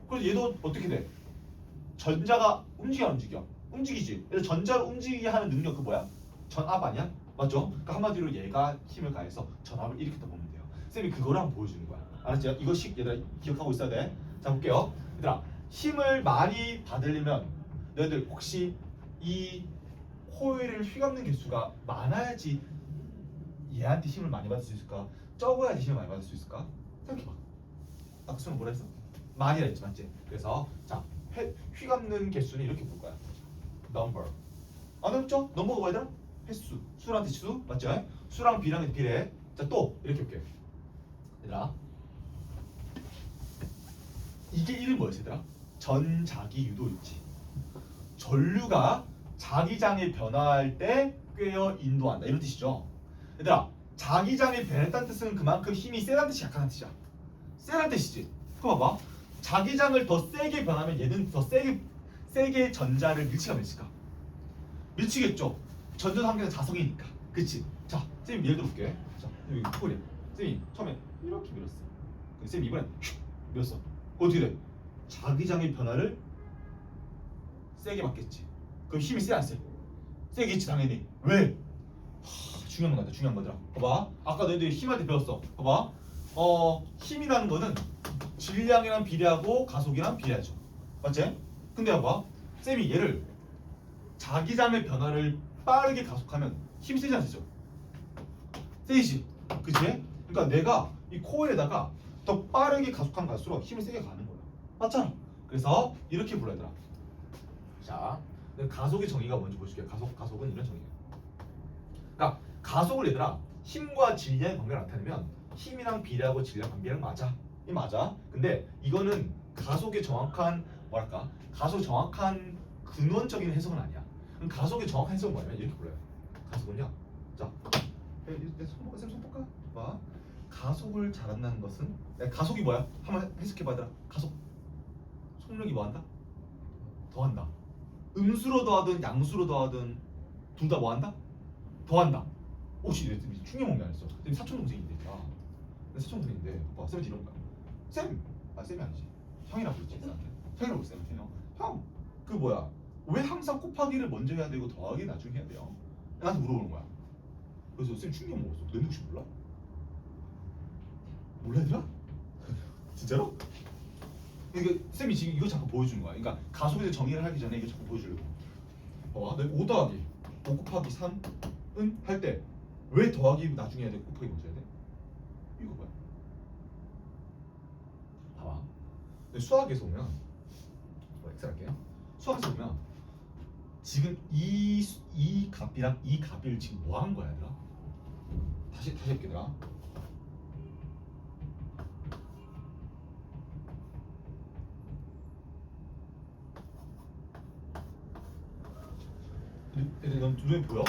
그래서 얘도 어떻게 돼? 전자가 움직이지. 그래서 전자를 움직이게 하는 능력, 그 뭐야? 전압 아니야? 맞죠? 그러니까 한마디로 얘가 힘을 가해서 전압을 일으켰다 보면 돼요. 쌤이 그거를 한번 보여주는 거야. 알았지? 이거씩 얘들아 기억하고 있어야 돼. 자 볼게요. 얘들아 힘을 많이 받으려면 너희들 혹시 이 코일을 휘감는 개수가 많아야지 얘한테 힘을 많이 받을 수 있을까? 적어야지 힘을 많이 받을 수 있을까? 생각해봐. 아까 수는 뭐라 했어? 많이라 했지, 맞지? 그래서 자 휘감는 개수는 이렇게 볼 거야. number. 안 어렵죠? 넘버가 뭐야 얘들아? 횟수. 수랑 대치수, 맞죠? 수랑 비랑 비례. 자 또 이렇게 볼게. 얘들아 이게 이름 뭐였어 얘들아? 전자기 유도일지. 전류가 자기장에 변화할 때 꿰어 인도한다, 이런 뜻이죠. 얘들아 자기장에 변했다는 뜻은 그만큼 힘이 세다는 뜻이 약하다는 뜻이야. 세다는 뜻이지. 그럼 봐봐. 자기장을 더 세게 변하면 얘는 더 세게 전자를 밀칠까? 밀치겠죠. 전전 한개는 자석이니까. 그치? 자 쌤이 예를 들어볼게. 자 여기 코리아 쌤이 처음에 이렇게 밀었어. 쌤이 이번엔 슉 밀었어. 어떻게 돼? 자기장의 변화를 세게 받겠지. 그럼 힘이 세 안 세? 세겠지 당연히. 왜? 중요한 건 같아. 중요한 거더라. 봐봐. 아까 너희들이 힘할 때 배웠어. 봐봐. 힘이라는 거는 질량이랑 비례하고 가속이랑 비례하죠. 맞지? 근데 봐봐. 쌤이 얘를 자기장의 변화를 빠르게 가속하면 힘이 세지 않죠? 세지. 그치? 그러니까 내가 이 코일에다가 더 빠르게 가속하는 갈수록 힘을 세게 가는 거야. 맞잖아. 그래서 이렇게 불러야 되나. 자, 가속의 정의가 뭔지 보여줄게. 가속은 이런 정의야. 그러니까 가속을 얘들아 힘과 질량의 관계를 나타내면 힘이랑 비례하고 질량 관계는 맞아. 이 맞아. 근데 이거는 가속의 정확한 뭐랄까? 가속 정확한 근원적인 해석은 아니야. 그럼 가속의 정확한 해석은 뭐냐면 이렇게 불러요. 가속은요. 자, 쌤 손볼까? 봐. 가속을 잘한다는 것은 가속이 뭐야? 한번 해석해봐. 얘들아. 가속 속력이 뭐한다? 더한다. 음수로 더하든 양수로 더하든 둘 다 뭐한다? 더한다. 혹시 충격 먹냐 했어. 쌤 사촌 동생인데. 사촌 동생인데. 봐, 쌤한테 이런 거야. 쌤, 쌤이 아니지. 형이라고 그랬지. 형이라고 쌤한테 형, 그 뭐야? 왜 항상 곱하기를 먼저 해야 되고 더하기 나중에 해야 돼요? 나한테 물어보는 거야. 그래서 쌤 충격 먹었어. 너네 혹시 몰라? 몰라 얘들아? 진짜로? 그러니까 쌤이 지금 이거 자꾸 보여주는 거야. 그러니까 가속에 대해 정의를 하기 전에 이거 자꾸 보여주려고. 봐봐, 너 5 더하기 5 곱하기 3은 할 때 왜 더하기 나중에 해야 돼? 곱하기 먼저 해야 돼? 이거 봐요. 봐봐. 수학에서 보면 엑스할게요. 수학에서 보면 지금 이 값이랑 이 값을 지금 뭐 한 거야, 얘들아? 다시 할게, 얘들아. 얘들 넌 눈에 보여?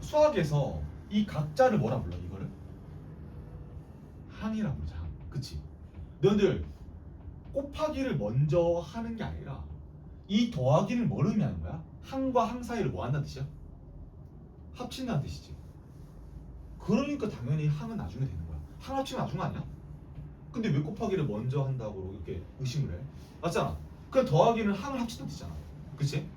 수학에서 이 각자를 뭐라 불러? 이거를 항이라고 부르자. 너희들 곱하기를 먼저 하는 게 아니라 이 더하기를 뭘 의미하는 거야? 항과 항 사이를 뭐 한다는 뜻이야? 합친다는 뜻이지. 그러니까 당연히 항은 나중에 되는 거야. 항 합치면 나중 아니야? 근데 왜 곱하기를 먼저 한다고 이렇게 의심을 해? 맞잖아. 그냥 더하기는 항을 합치던 뜻이잖아. 그치?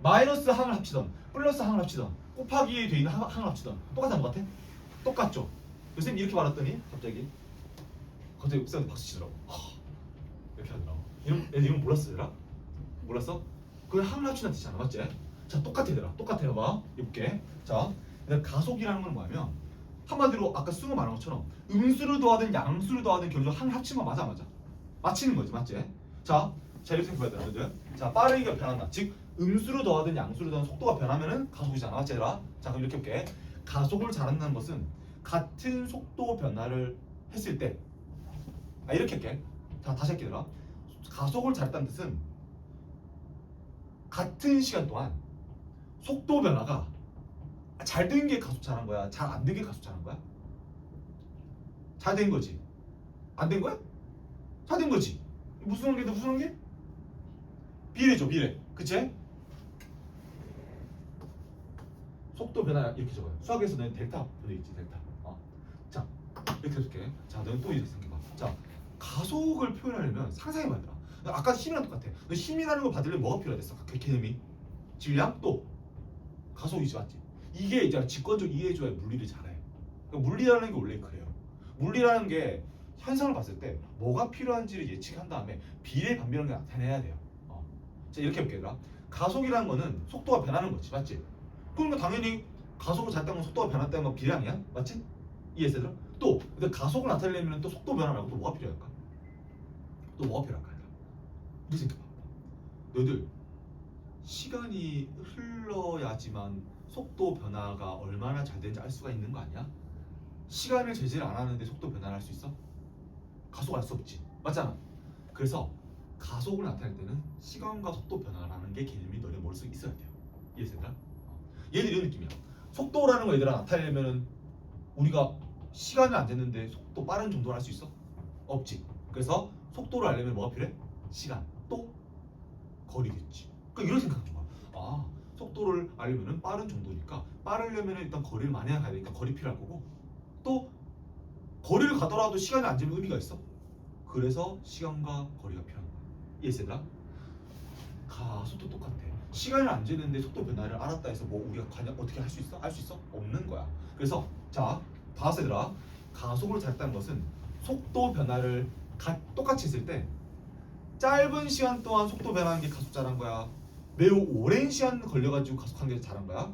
마이너스 항을 합치던 플러스 항을 합치던 곱하기에 돼 있는 항을 합치던 똑같은 것 같아? 똑같죠? 선생님 이렇게 말했더니 갑자기 쌤한테 박수 치더라고. 이렇게 하더라고. 이런 몰랐어 얘들아? 몰랐어? 그게 항을 합치는 뜻이잖아. 맞지? 자 똑같아 얘들아. 똑같아. 봐 해볼게. 자 가속이라는 건 뭐냐면 한마디로 아까 승우 말한 것처럼 음수를 더하든 양수를 더하든 결국 항을 합치면 맞아. 맞히는 거지. 맞지? 자 이렇게 생각해봐야 돼. 자 빠르기가 변한다. 즉 음수를 더하든 양수를 더하든 속도가 변하면은 가속이잖아. 맞지 얘들아? 자 그럼 이렇게 볼게. 가속을 잘한다는 것은 같은 속도 변화를 했을 때 이렇게 할게. 자 다시 할게 얘들아. 가속을 잘했다는 뜻은 같은 시간 동안 속도 변화가 잘 된 게 가속 잘한 거야? 잘 안 된 게 가속 잘한 거야? 잘 된 거지. 안 된 거야? 잘 된 거지. 무슨 관계인데 무슨 관계? 비례죠 비례. 그치? 속도 변화 이렇게 적어요. 수학에서 너는 델타 보내 있지 델타. 자 이렇게 해줄게. 자 너는 또 이렇게 생각해봐. 자 가속을 표현하려면 상상해봐 얘들아. 아까 힘이랑 똑같아. 너 힘이라는 걸 받으려면 뭐가 필요하댔어? 그 개념이 질량 또 가속이지 맞지? 이게 이제 직관적 이해해줘야 물리를 잘해. 그러니까 물리라는 게 원래 그래요. 물리라는 게 현상을 봤을 때 뭐가 필요한지를 예측한 다음에 비례 반비례한 게 나타내야 돼요. 자 이렇게 볼게 얘들아. 가속이라는 거는 속도가 변하는 거지 맞지? 그러면 당연히 가속을 잘 따면 속도가 변했다는 건 비례 아니야? 맞지? 이해했어 얘들아? 또 근데 가속을 나타내려면 또 속도 변화 말고 또 뭐가 필요할까? 또 뭐가 필요할까? 이렇게 생각해봐. 너희들 시간이 흘러야지만 속도 변화가 얼마나 잘 되는지 알 수가 있는 거 아니야? 시간을 제재를 안 하는데 속도 변화를 할 수 있어? 가속 알 수 없지. 맞잖아. 그래서 가속을 나타낼 때는 시간과 속도 변화라는 게 개념이 너네 머릿속에 있어야 돼요. 이해했어 얘들아? 얘들 이런 느낌이야. 속도라는 거 얘들아 나타내려면은 우리가 시간을 안 쟀는데 속도 빠른 정도를 할 수 있어? 없지. 그래서 속도를 알려면 뭐가 필요해? 시간 또 거리겠지. 그러니까 이런 생각 좀 봐. 속도를 알려면은 빠른 정도니까 빠르려면은 일단 거리를 많이 가야 되니까 거리 필요할 거고 또 거리를 가더라도 시간이 안 재면 의미가 있어. 그래서 시간과 거리가 필요한 거야. 이해했어 얘들아? 가속도 똑같아. 시간을 안 재는데 속도 변화를 알았다 해서 뭐 우리가 과연 어떻게 할 수 있어? 알 수 있어? 없는 거야. 그래서 자 봤어 얘들아. 가속을 잘했다는 것은 속도 변화를 똑같이 했을 때 짧은 시간 동안 속도 변하는 게 가속 잘한 거야? 매우 오랜 시간 걸려가지고 가속한 게 잘한 거야?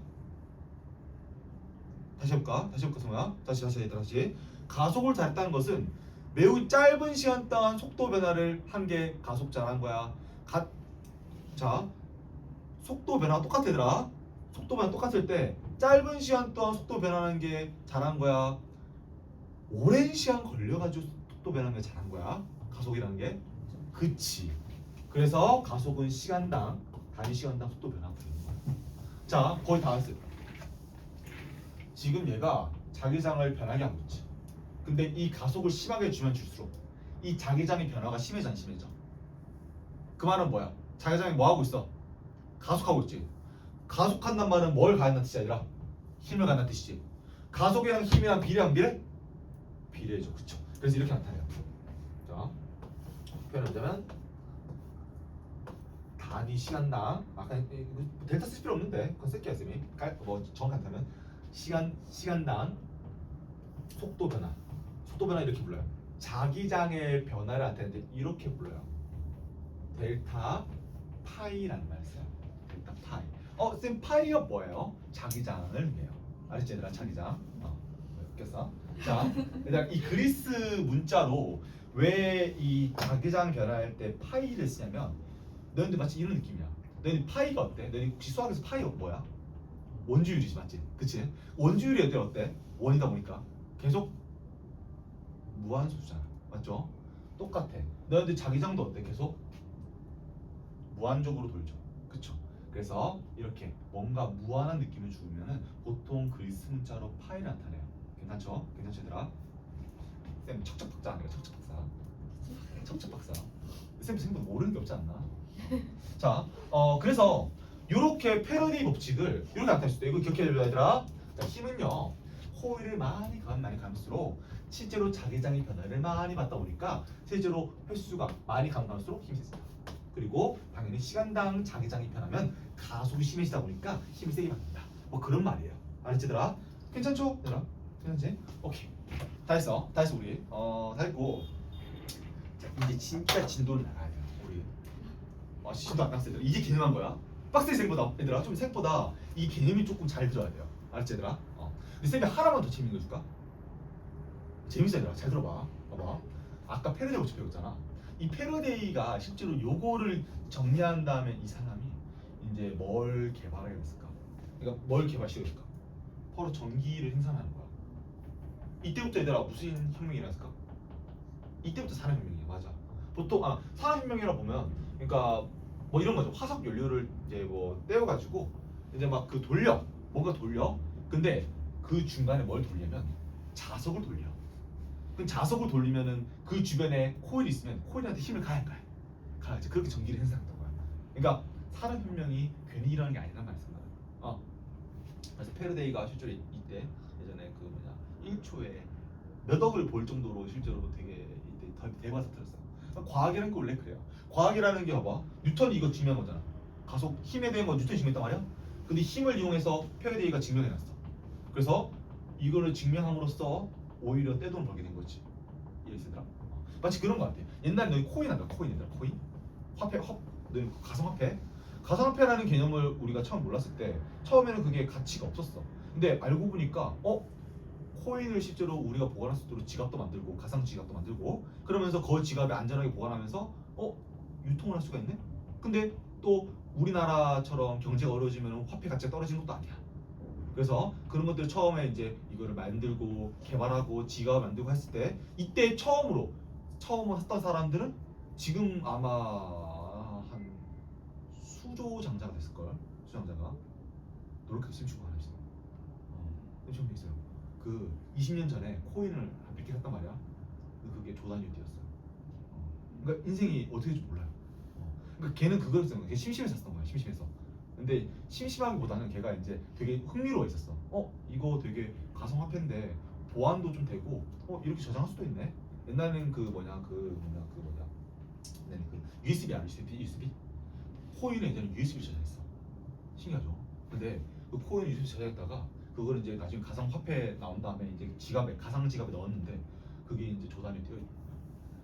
다시 해볼까 성우야? 다시 얘들아 다시. 가속을 잘했다는 것은 매우 짧은 시간 동안 속도 변화를 한 게 가속 잘한 거야? 자 속도 변화가 똑같아 얘들아. 속도 변화 똑같을 때 짧은 시간 동안 속도 변하는 게 잘한 거야? 오랜 시간 걸려가지고 속도 변하는 게 잘한 거야? 가속이라는 게? 그치. 그래서 가속은 시간당 단위 시간당 속도 변화가 되는 거야. 자 거의 다 왔어요. 지금 얘가 자기장을 변하게 하고 있지. 근데 이 가속을 심하게 주면 줄수록 이 자기장의 변화가 심해져 안 심해져? 그 말은 뭐야? 자기장이 뭐 하고 있어? 가속하고 있지. 가속한단 말은 뭘 가한다는 뜻이 아니라 힘을 가한다는 뜻이지. 가속이랑 힘이랑 비례한 비례? 비례죠. 그쵸? 그래서 이렇게 나타내요. 자 표현하자면 단위 시간당 아까 델타 쓸 필요 없는데 그건 쓸게요 쌤이. 뭐 정확하다면 시간당 속도 변화 이렇게 불러요. 자기장의 변화를 나타내는데 이렇게 불러요. 델타 파이라는 말을 써요. 델타 파이. 쌤 파이가 뭐예요? 자기장을 의미해요. 알았지 얘들아? 자기장. 웃겼어? 자, 일단 이 그리스 문자로 왜 이 자기장 변화할 때 파이를 쓰냐면 너희들 마치 이런 느낌이야. 너희들 파이가 어때? 너희들 혹시 수학에서 파이가 뭐야? 원주율이지 맞지? 그치? 원주율이 어때? 원이다 보니까 계속 무한소수잖아. 맞죠? 똑같아. 너희들 자기장도 어때? 계속 무한적으로 돌죠. 그쵸? 그래서 이렇게 뭔가 무한한 느낌을 주면은 보통 그리스 문자로 파이를 나타내요. 괜찮죠? 괜찮죠 얘들아? 쌤 척척박사 아니에요? 척척박사. 첩첩 박사. 쌤 생각보다 모르는 게 없지 않나? 자, 그래서 이렇게 패러데이 법칙을 이렇게 나타낼 수 있다. 이거 기억해줘야 얘들아. 자, 힘은요. 호일을 많이 가면수록 실제로 자기장의 변화를 많이 받다 보니까 실제로 횟수가 많이 가면수록 힘이 세진다. 그리고 당연히 시간당 자기장이 변하면 가속이 심해지다 보니까 힘이 세게 받는다. 뭐 그런 말이에요. 알았지 얘들아? 괜찮죠? 얘들아? 괜찮지? 오케이. 다 했어 우리. 다 했고. 자, 이제 진짜 진도를 나가야 돼요. 우리. 진도 안 났어 얘들아. 이제 개념한 거야. 빡세 생보다 얘들아 좀 생보다 이 개념이 조금 잘 들어야 돼요. 알았지 얘들아? 근데 쌤이 하나만 더 재밌는 거 줄까? 재밌어 얘들아. 잘 들어봐. 봐봐. 아까 패러데이 법칙 배웠잖아. 이 패러데이가 실제로 요거를 정리한 다음에 이 사람이 이제 뭘 개발하게 됐을까? 그러니까 뭘 개발시켰을까? 바로 전기를 생산하는 거야. 이때부터 얘들아 무슨 혁명이 일어났을까? 이때부터 산업혁명이야. 맞아. 보통 산업혁명이라 보면 그러니까 뭐 이런 거죠. 화석 연료를 이제 뭐 떼어가지고 이제 막 그 돌려 뭔가 돌려. 근데 그 중간에 뭘 돌리면 자석을 돌려. 그럼 자석을 돌리면은 그 주변에 코일이 있으면 코일한테 힘을 가야 안 가야? 가야지. 그렇게 전기를 생산한다는 거야. 그러니까 산업혁명이 괜히 일어나는 게 아니란 말이야. 그래서 패러데이가 실제로 이때 예전에 그 뭐냐 1초에 몇 억을 볼 정도로 실제로 되게 이때 대박 사건이었어. 과학이라는 게 원래 그래요. 과학이라는 게 봐봐. 뉴턴이 이거 증명한 거잖아. 가속 힘에 대한 건 뉴턴이 증명했단 말이야. 근데 힘을 이용해서 패러데이가 증명해놨어. 그래서 이거를 증명함으로써 오히려 떼돈을 벌게 된 거지. 이해했으더라? 마치 그런 거 같아. 옛날에 너희 코인 한다. 코인이더라. 코인? 화폐, 너희 가상화폐? 가상화폐라는 개념을 우리가 처음 몰랐을 때 처음에는 그게 가치가 없었어. 근데 알고 보니까 코인을 실제로 우리가 보관할 수 있도록 지갑도 만들고 가상 지갑도 만들고 그러면서 그 지갑에 안전하게 보관하면서 유통을 할 수가 있네? 근데 또 우리나라처럼 경제가 어려워지면 화폐 가치가 떨어지는 것도 아니야. 그래서 그런 것들 처음에 이제 이거를 만들고 개발하고 지갑을 만들고 했을 때 이때 처음으로 했던 사람들은 지금 아마 한 수조 장자가 됐을걸. 수장자가 노력했으면 주고 하나 있어. 좀 있어요. 그 20년 전에 코인을 한 100개 샀단 말이야. 그게 조 단위로 뛰었어요. 그러니까 인생이 어떻게 될지 몰라요. 그러니까 걔는 그걸 했던 거야. 걔 심심해서 샀던 거야. 심심해서. 근데 심심하기보다는 걔가 이제 되게 흥미로워 있었어. 이거 되게 가상화폐인데 보안도 좀 되고 이렇게 저장할 수도 있네. 옛날에는 그 USB 알아? USB? 코인은 예전에 USB를 저장했어. 신기하죠? 근데 그 코인 USB 저장했다가 그거를 이제 나중에 가상화폐 나온 다음에 이제 가상 지갑에 넣었는데 그게 이제 조단에 되어 있고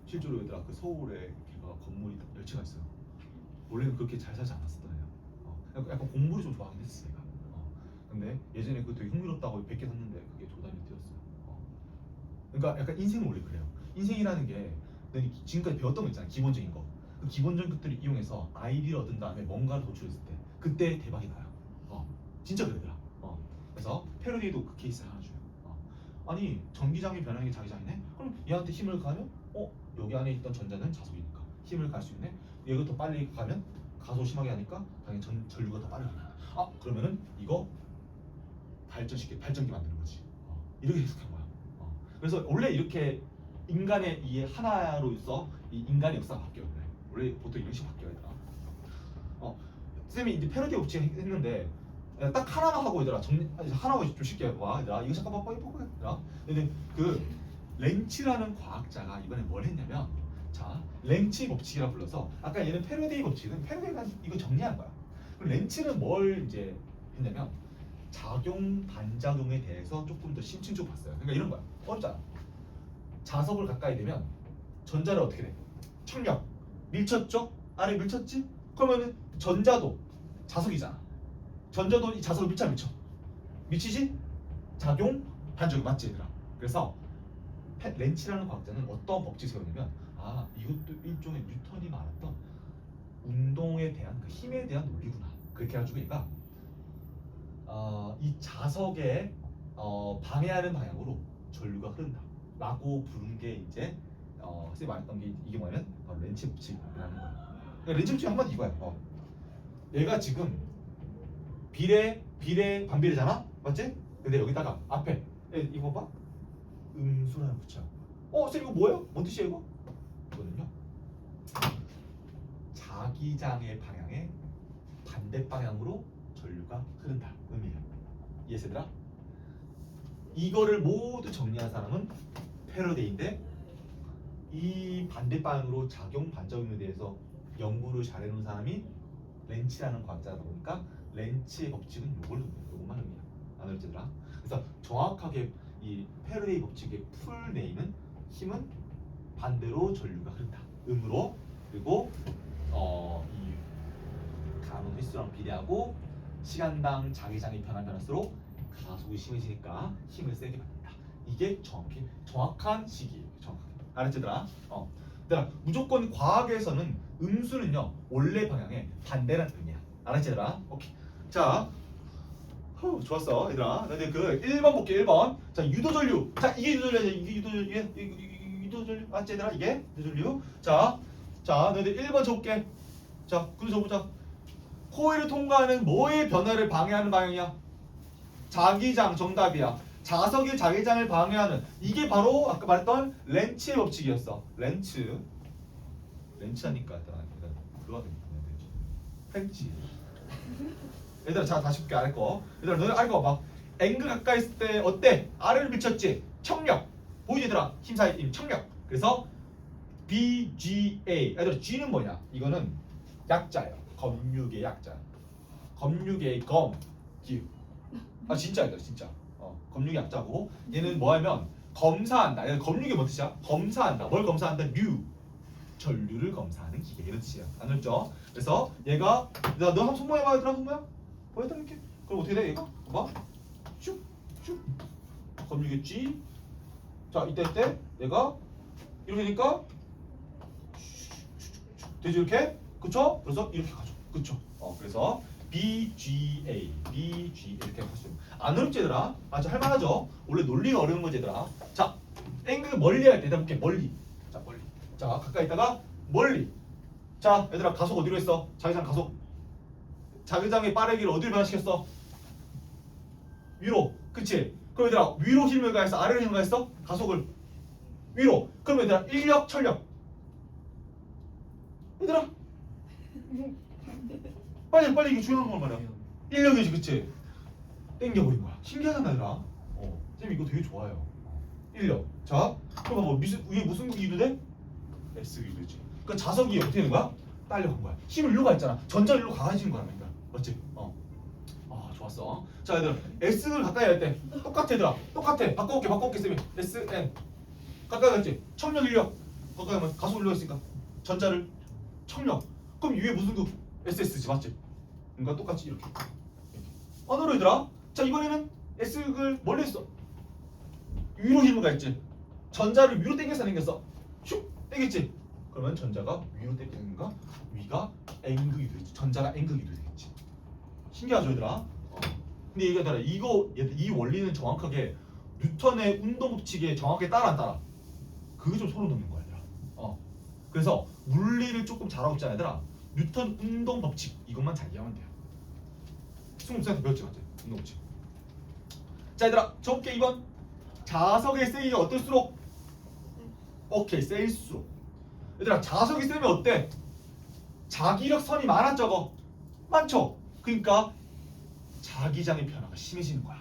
실제로 얘들아 그 서울에 걔가 건물이 10채가 있어요. 원래는 그렇게 잘 살지 않았었던 애야. 약간 공부를 좀 좋아하긴 했어 얘가. 근데 예전에 그거 되게 흥미롭다고 100개 샀는데 그게 조단이 뛰었어요. 그러니까 약간 인생은 원래 그래요. 인생이라는 게 지금까지 배웠던 거 있잖아. 기본적인 거. 그 기본적인 것들을 이용해서 아이디어를 얻은 다음에 뭔가를 도출했을 때 그때 대박이 나요. 진짜 그러더라. 그래서 패러디도 그 케이스 하나 줘요. 아니 전기장이 변하는 게 자기장이네? 그럼 얘한테 힘을 가면 여기 안에 있던 전자는 자석이니까 힘을 갈 수 있네. 얘가 더 빨리 가면 가속 심하게 하니까 당연히 전류가 더 빨리 나간다. 그러면은 이거 발전기 만드는 거지. 이렇게 해석한 거야. 그래서 원래 이렇게 인간의 이 하나로서 이 인간의 역사가 바뀌어요. 원래 보통 이런 식으로 바뀌어야 되나? 쌤이 이제 패러디 법칙 했는데 딱 하나만 하고 얘들아 하나만 좀 쉽게 해봐. 얘들아 이거 잠깐만 빨리 보고 얘들아. 근데 그 렌치라는 과학자가 이번에 뭘 했냐면 자 렌치 법칙이라 불러서 아까 얘는 패러데이 법칙은 패러데이가 이거 정리한 거야. 그럼 렌치는 뭘 이제 했냐면 작용 반작용에 대해서 조금 더 심층적으로 봤어요. 그러니까 이런 거야. 어렵잖아. 자석을 가까이 대면 전자를 어떻게 돼? 청력 밀쳤죠? 아래 밀쳤지? 그러면은 전자도 자석이잖아. 전자도 이 자석을 밀쳐. 미치지? 작용 반작용 맞지 얘들아? 그래서 렌치라는 과학자는 어떤 법칙을 세우냐면 이것도 일종의 뉴턴이 말했던 운동에 대한 그 힘에 대한 논리구나. 그렇게 해가지고 얘가 이 자석에 방해하는 방향으로 전류가 흐른다 라고 부른 게 이제 쌤이 말했던 게 이게 뭐냐면 바로 렌치 법칙이라는 거야. 그러니까 렌치 법칙 한마디 이거야. 얘가 지금 비례 반비례잖아? 맞지? 근데 여기다가 앞에 이거 봐 음수라는 붙여. 쌤 이거 뭐예요? 뭔 뜻이에요 이거? 이거는요 자기장의 방향에 반대 방향으로 전류가 흐른다 의미예요. 이해되더라? 이거를 모두 정리한 사람은 패러데이인데 이 반대 방향으로 작용 반작용에 대해서 연구를 잘해놓은 사람이 렌치라는 과학자다 보니까 렌치의 법칙은 요것만 의미야. 알겠지들아? 그래서 정확하게 이 패러데이 법칙의 풀네임은 힘은 반대로 전류가 흐른다. 음으로 그리고 이 가는 횟수랑 비례하고 시간당 자기장이 변할수록 가속이 심해지니까 힘을 세게 받는다. 이게 정확한 식이에요. 정확하게. 알았지들아? 얘들아, 무조건 과학에서는 음수는요 원래 방향의 반대라는 의미야. 알았지들아? 오케이. 자, 좋았어, 얘들아. 근데 그 1번 볼게. 1번. 자, 유도전류. 자, 이게 유도전류. 이게 유도전류. 맞지, 얘들아? 이게 유도전류. 자, 너희들 1번 적을게. 자, 그거 적어보자. 코일을 통과하는 뭐의 변화를 방해하는 방향이야? 자기장. 정답이야. 자석의 자기장을 방해하는 이게 바로 아까 말했던 렌츠의 법칙이었어. 렌츠하니까 그거 렌치. 얘들아, 자 다시 볼게. 아래 거. 얘들아, 너네 아래 거 봐봐. 앵글 가까이 있을 때 어때? 아래를 비쳤지? 청력. 보이지 얘들아? 힘 사이 힘 청력. 그래서 BGA. 얘들아, G는 뭐냐? 이거는 약자예요. 검육의 약자. 검육의 기우. 아 진짜 얘들아, 진짜. 검육의 약자고 얘는 뭐하면 검사한다. 얘는 검육이 뭔 뜻이야? 검사한다. 뭘 검사한다? 전류를 검사하는 기계 이런 뜻이야. 알았죠? 그래서 얘가 너 한번 손모양 얘들아, 손모양 보여드릴게. 그럼 어떻게 돼? 얘가 봐봐. 슉슉 검육의 자 이때 얘가 이렇게 되니까 되지 이렇게. 그쵸? 그래서 이렇게 가죠. 그쵸? 그래서 BGA 이렇게 할 수 있는. 안 어렵지 얘들아? 아주 할만하죠? 원래 논리가 어려운 거지 얘들아. 자, 앵글 멀리 할 때 얘들아 볼게. 멀리. 자, 멀리. 자, 가까이 있다가 멀리. 자, 얘들아, 가속 어디로 했어? 자기장 가속. 자기장의 빠르기를 어디로 변화시켰어? 위로. 그치? 그럼 얘들아, 위로 힘을 가해서 아래로 힘을 가했어? 가속을 위로. 그럼 얘들아, 인력, 철력. 얘들아, 빨리 이게 중요한 걸 말이야. 인력이지, 그치? 땡겨버린 거야. 신기하잖아, 얘들아. 쌤 이거 되게 좋아요. 인력. 자, 그럼 뭐 위에 무슨 극이 유도돼? S 유도지. 그러니까 자석이 어떻게 되는 거야? 딸려간 거야. 힘을 일로 가 있잖아. 전자를 일로 가해지는 거야, 그러니까. 맞지? 좋았어. 자, 얘들아, S를 가까이 할 때 똑같아, 얘들아. 똑같아. 바꿔볼게, 쌤이. SN. 가까이 갔지? 청력, 인력. 가까이 하면 가속 일로 있으니까 전자를 청력. 그럼 위에 무슨 극? SS지, 맞지? 그러니까 똑같이 이렇게. 언어로 얘들아. 자, 이번에는 S극을 멀리 했어. 위로 힘을 가했지. 전자를 위로 당겨서 당겼어. 슉 당겼지. 그러면 전자가 위로 당기는가? 위가 N극이 되겠지. 전자가 N극이 되겠지. 신기하죠, 얘들아? 근데 얘들아, 이 원리는 정확하게 뉴턴의 운동 법칙에 정확하게 따라 안 따라? 그게 좀 소름 돋는 거야, 얘들아. 그래서 물리를 조금 잘하고 있잖아, 얘들아. 뉴턴 운동 법칙 이것만 잘 이해하면 돼요. 스무살때 배웠지, 맞지? 운동 법칙. 자, 얘들아, 적게 2번. 자석의 세기가 어떨수록? 오케이, 세일수록. 얘들아, 자석이 세면 어때? 자기력 선이 많아, 적어? 많죠? 그러니까 자기장의 변화가 심해지는 거야.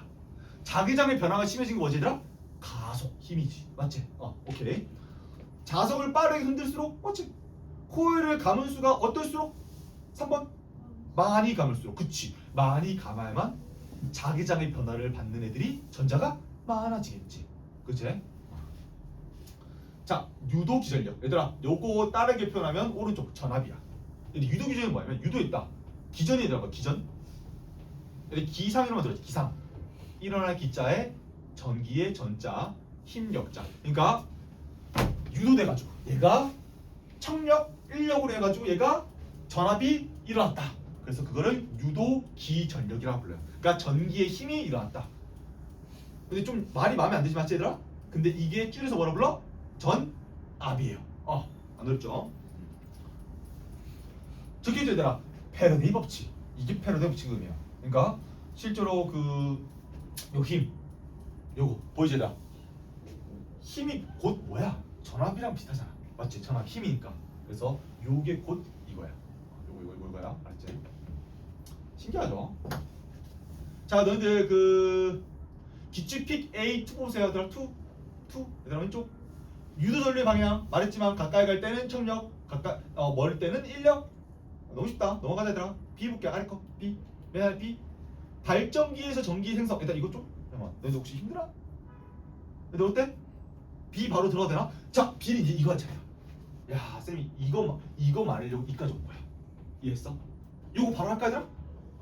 자기장의 변화가 심해진 거 뭐지, 얘들아? 가속, 힘이지. 맞지? 오케이. 자석을 빠르게 흔들수록? 맞지? 코일을 감은 수가 어떨수록? 3번. 많이 감을수록. 그치. 많이 감아야만 자기장의 변화를 받는 애들이 전자가 많아지겠지. 그치? 자, 유도 기전력. 얘들아, 요거 다르게 표현하면 오른쪽 전압이야. 근데 유도 기전은 뭐냐면 유도했다. 기전이 들어가. 기전. 근데 기상이라고 들었지. 기상. 일어날 기자에 전기의 전자, 힘 역자. 그러니까 유도돼가지고 얘가 청력, 인력으로 해가지고 얘가 전압이 일어났다. 그래서 그거를 유도 기전력이라고 불러요. 그러니까 전기의 힘이 일어났다. 근데 좀 말이 마음에 안 들지, 맞지 얘들아? 근데 이게 줄여서 뭐라 불러? 전압이에요. 안 어렵죠? 저게 얘들아, 패러데이 법칙. 이게 패러데이 법칙의 의미야. 그러니까 실제로 요 힘, 요거 보이지 얘들아? 힘이 곧 뭐야? 전압이랑 비슷하잖아. 맞지? 전압 힘이니까. 그래서 요게 곧 이거야. 요거 거야. 알았지? 신기하죠? 자, 너희들 그 기출픽 A2 보세요. 얘들아 2. 얘들아 왼쪽. 유도 전류의 방향 말했지만 가까이 갈 때는 청력, 멀 때는 인력. 너무 쉽다. 넘어가자 얘들아. B 볼게. 아래 거 B. 맨 아래 B. 발전기에서 전기 생성. 일단 이거 좀 잠깐만. 너희들 혹시 힘들어? 얘들 어때? B 바로 들어가도 되나? 자, B는 이제 이거 한 차례야. 야, 쌤이 이거 말하려고 이까지 온 거야. 이해했어? 이거 바로 할까 얘들아?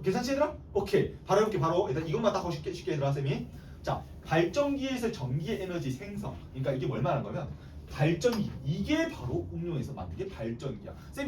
괜찮지 얘들아? 오케이. 바로 해볼게. 바로 일단 이것만 딱 하고 쉽게 얘들아 쌤이. 자, 발전기에서 전기의 에너지 생성. 그러니까 이게 뭘 말하는 거면 발전기 이게 바로 응용해서 만든 게 발전기야. 쌤이